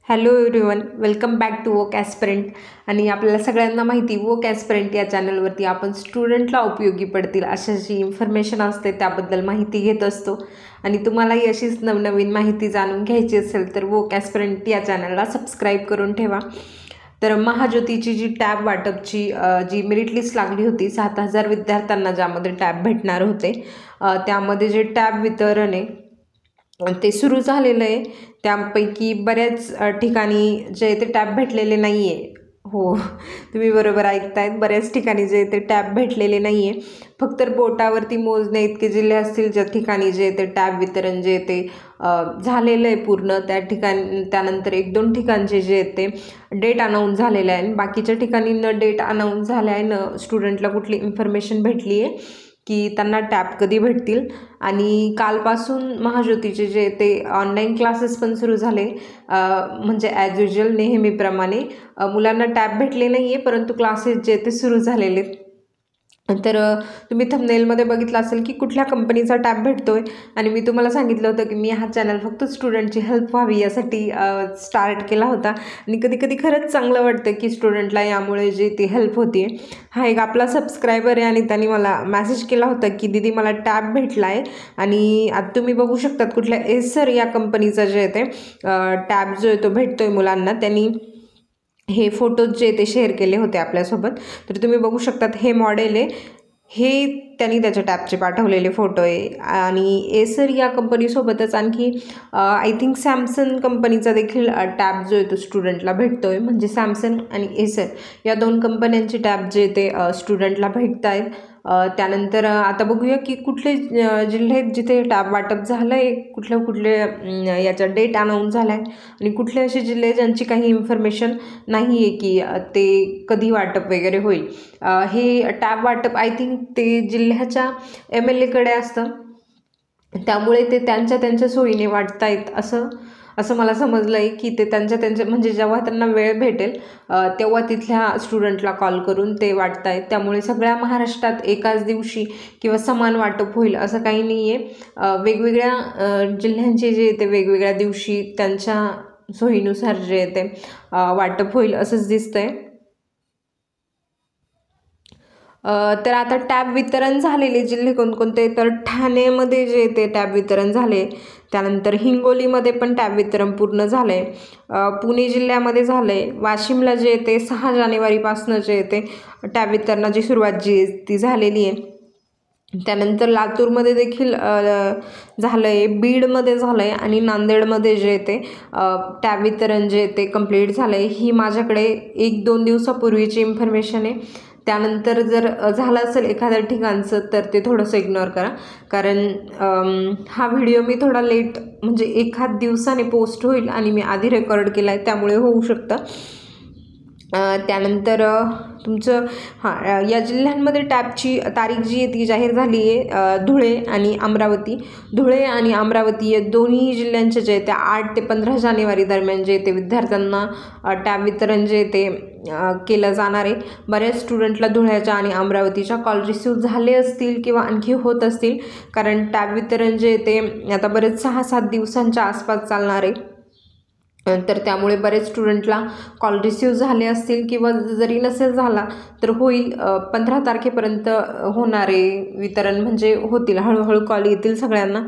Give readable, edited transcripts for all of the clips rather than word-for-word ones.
Hello everyone, welcome back to woke aspirant. आणि आपल्याला सगळ्यांना माहिती, वोक ॲस्पिरंट या चॅनलवरती आपण स्टुडंटला उपयोगी पडतील अशा जी इन्फॉर्मेशन असते त्याबद्दल माहिती घेत असतो. आणि तुम्हालाही अशीच नवनवीन माहिती जाणून घ्यायची असेल तर वोक ॲस्पिरंट या चॅनलला सबस्क्राईब करून ठेवा. तर महाज्योतीची जी टॅब वाटपची जी मेरिट लिस्ट लागली होती 7,000 विद्यार्थ्यांना, ज्यामध्ये टॅब भेटणार होते, त्यामध्ये जे टॅब वितरण आहे ते सुरू झालेलं आहे. त्यापैकी बऱ्याच ठिकाणी जे ते टॅब भेटलेले नाही आहे. हो, तुम्ही बरोबर ऐकतायत, बऱ्याच ठिकाणी जे ते टॅब भेटलेले नाही आहे. फक्त बोटावरती मोजणे इतके जिल्हे असतील ज्या ठिकाणी जे ते टॅब वितरण जे ते झालेलं आहे पूर्ण. त्या ठिकाणी त्यानंतर 1-2 ठिकाणचे जे ते डेट अनाऊन्स झालेलं आहे. बाकीच्या ठिकाणी न डेट अनाऊन्स झाल्या आहे, न स्टुडंटला कुठली इन्फॉर्मेशन भेटली आहे की त्यांना टॅब कधी भेटतील. आणि कालपासून महाज्योतीचे जे ते ऑनलाईन क्लासेस पण सुरू झाले. म्हणजे ॲज युजल नेहमीप्रमाणे मुलांना टॅब भेटले नाही आहे, परंतु क्लासेस जे ते सुरू झालेले. तर तुम्ही थंबनेलमध्ये बघितलं असेल की कुठल्या कंपनीचा टॅब भेटतो आहे. आणि मी तुम्हाला सांगितलं होतं की मी हा चॅनल फक्त स्टुडंटची हेल्प व्हावी यासाठी स्टार्ट केला होता. आणि कधी कधी खरंच चांगलं वाटतं की स्टुडंटला यामुळे जी ती हेल्प होती. हा एक आपला सबस्क्रायबर आहे आणि त्यांनी मला मेसेज केला होता की दीदी मला टॅब भेटला आहे. आणि आता तुम्ही बघू शकतात कुठल्या एसर या कंपनीचा जे आहे ते टॅब जो आहे तो भेटतो आहे मुलांना. त्यांनी हे फोटोज जे ते शेअर केले होते आपल्यासोबत. तर तुम्ही बघू शकतात हे मॉडेल आहे, हे त्यांनी त्याच्या टॅबचे पाठवलेले फोटो आहे. आणि एसर या कंपनीसोबतच आणखी आय थिंक सॅमसंग कंपनीचा देखील टॅब जो आहे तो स्टुडंटला भेटतो आहे. म्हणजे सॅमसंग आणि एसर या 2 कंपन्यांचे टॅब जे ते स्टुडंटला भेटत आहेत. त्यानंतर आता बघूया की कुठले जिल्हे जिथे टॅब वाटप झालं आहे, कुठले याचा डेट अनाऊन्स झाला आहे, आणि कुठले असे जिल्हे ज्यांची काही इन्फॉर्मेशन नाही आहे की ते कधी वाटप वगैरे होईल. हे टॅब वाटप आय थिंक ते जिल्ह्याच्या MLAकडे असतं, त्यामुळे ते त्यांच्या सोयीने वाटतायत असं मला समजलं आहे की ते त्यांच्या म्हणजे जेव्हा त्यांना वेळ भेटेल तेव्हा तिथल्या स्टुडंटला कॉल करून ते वाटतायत. त्यामुळे सगळ्या महाराष्ट्रात एकाच दिवशी किंवा समान वाटप होईल असं काही नाही आहे. वेगवेगळ्या जिल्ह्यांचे जे ते वेगवेगळ्या दिवशी त्यांच्या सोयीनुसार जे ते वाटप होईल असंच दिसतंय. तर आता टॅब वितरण झालेले जिल्हे कोणकोणते, तर ठाणेमध्ये जे ते टॅब वितरण झाले. त्यानंतर हिंगोलीमध्ये पण टॅब वितरण पूर्ण झालं आहे. पुणे जिल्ह्यामध्ये झालं आहे. वाशिमला जे ते 6 जानेवारीपासून जे ते टॅब वितरणाची सुरुवात जी ती झालेली आहे. त्यानंतर लातूरमध्ये देखील झालं आहे, बीडमध्ये झालं आहे, आणि नांदेडमध्ये जे ते टॅब वितरण जे ते कंप्लीट झालं आहे. ही माझ्याकडे 1-2 दिवसापूर्वीची इन्फॉर्मेशन आहे. त्यानंतर जर झालं असेल एखाद्या ठिकाणचं तर ते थोडंसं इग्नोर करा, कारण हा व्हिडिओ मी थोडा लेट म्हणजे एखाद दिवसाने पोस्ट होईल आणि मी आधी रेकॉर्ड केला आहे, त्यामुळे होऊ शकतं. त्यानंतर तुमचं या जिल्ह्यांमध्ये टॅबची तारीख जी आहे ती जाहीर झाली आहे. धुळे आणि अमरावती या दोन्ही जिल्ह्यांचे जे ते 8 ते 15 जानेवारी दरम्यान जे ते विद्यार्थ्यांना टॅब वितरण जे ते केलं जाणार आहे. बऱ्याच स्टुडंटला धुळ्याच्या आणि अमरावतीच्या कॉल रिसीव झाले असतील किंवा आणखी होत असतील, कारण टॅब वितरण जे ते आता बरेच 6-7 दिवसांच्या आसपास चालणार आहे. तर त्यामुळे बरेच स्टुडंटला कॉल रिसीव झाले असतील, किंवा जरी नसेल झाला तर होईल. 15 तारखेपर्यंत होणारे वितरण म्हणजे होतील, हळूहळू कॉल येतील सगळ्यांना.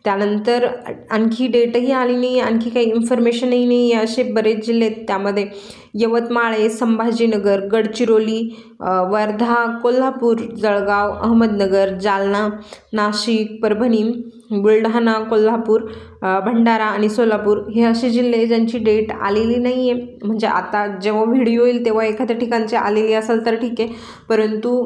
त्यानंतर आणखी डेटही आली नाही, आणखी काही इन्फॉर्मेशनही नाही आहे. असे बरेच जिल्हे आहेत, त्यामध्ये यवतमाळ आहे, संभाजीनगर, गडचिरोली, वर्धा, कोल्हापूर, जळगाव, अहमदनगर, जालना, नाशिक, परभणी, बुलढाणा, कोल्हापूर, भंडारा आणि सोलापूर हे असे जिल्हे ज्यांची डेट आलेली नाही आहे. म्हणजे आता जेव्हा व्हिडिओ येईल तेव्हा एखाद्या ठिकाणची आलेली असेल तर ठीक आहे, परंतु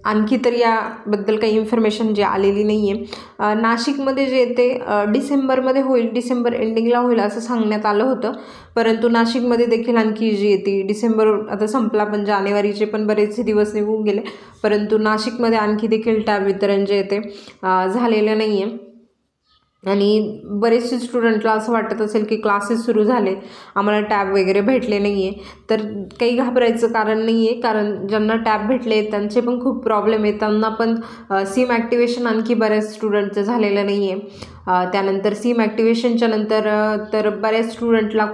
आणखी तर याबद्दल काही इन्फॉर्मेशन जी आलेली नाही आहे. नाशिकमध्ये जे ते डिसेंबरमध्ये होईल, डिसेंबर एंडिंगला होईल असं सांगण्यात आलं होतं, परंतु नाशिकमध्ये देखील आणखी जी ती डिसेंबर आता संपला, पण जानेवारीचे पण बरेचसे दिवस निघून गेले, परंतु नाशिकमध्ये आणखी देखील टॅब वितरण जे ते झालेलं नाही आहे. आणि बरेचसे स्टुडंटला असं वाटत असेल की क्लासेस सुरू झाले, आम्हाला टॅब वगैरे भेटले नाही आहे. तर काही घाबरायचं कारण नाही आहे, कारण ज्यांना टॅब भेटले त्यांचे पण खूप प्रॉब्लेम आहे. त्यांना पण सिम ॲक्टिवेशन आणखी बऱ्याच स्टुडंटचं झालेलं नाही आहे. त्यानंतर सिम ॲक्टिवेशनच्या नंतर तर बऱ्याच स्टुडंटला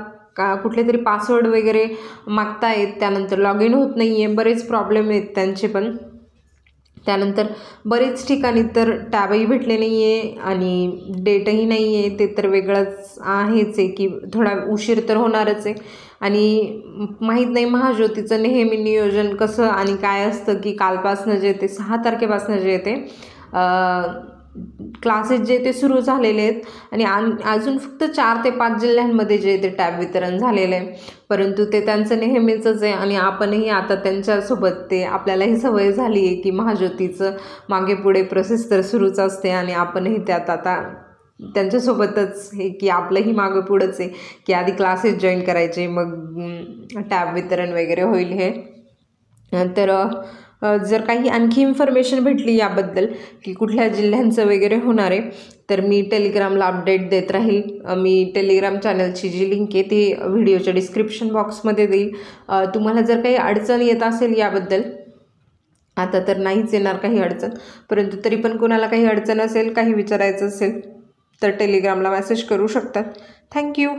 कुठले तरी पासवर्ड वगैरे मागतायत, त्यानंतर लॉग इन होत नाही आहे, बरेच प्रॉब्लेम आहेत त्यांचे पण. त्यानंतर बरेच ठिकाणी तर टॅबही भेटले नाही आहे आणि डेटही नाही आहे, ते तर वेगळंच आहेच आहे की थोडा उशीर तर होणारच आहे. आणि माहीत नाही महाज्योतीचं नेहमी नियोजन कसं आणि काय असतं की कालपासनं जे ते 6 तारखेपासनं जे ते क्लासेस जे ते सुरू झालेले आहेत आणि अजून फक्त 4 ते 5 जिल्ह्यांमध्ये जे ते टॅब वितरण झालेलं आहे. परंतु ते त्यांचं नेहमीचंच आहे आणि आपणही आता त्यांच्यासोबत ते आपल्यालाही सवय झाली आहे की महाज्योतीचं मागे पुढे प्रोसेस तर सुरूच असते आणि आपणही त्यात आता त्यांच्यासोबतच हे की आपलंही मागं पुढंच आहे की आधी क्लासेस जॉईन करायचे, मग टॅब वितरण वगैरे होईल हे. तर जर काही आणखी इन्फॉर्मेशन भेटली याबद्दल की कुठल्या जिल्ह्यांचं वगैरे होणार आहे, तर मी टेलिग्रामला अपडेट देत राहील. मी टेलिग्राम चॅनलची जी लिंक आहे ती व्हिडिओच्या डिस्क्रिप्शन बॉक्समध्ये देईल. तुम्हाला जर काही अडचण येत असेल याबद्दल, आता तर नाहीच येणार काही अडचण, परंतु तरी पण कोणाला काही अडचण असेल, काही विचारायचं असेल तर टेलिग्रामला मेसेज करू शकतात. थँक्यू.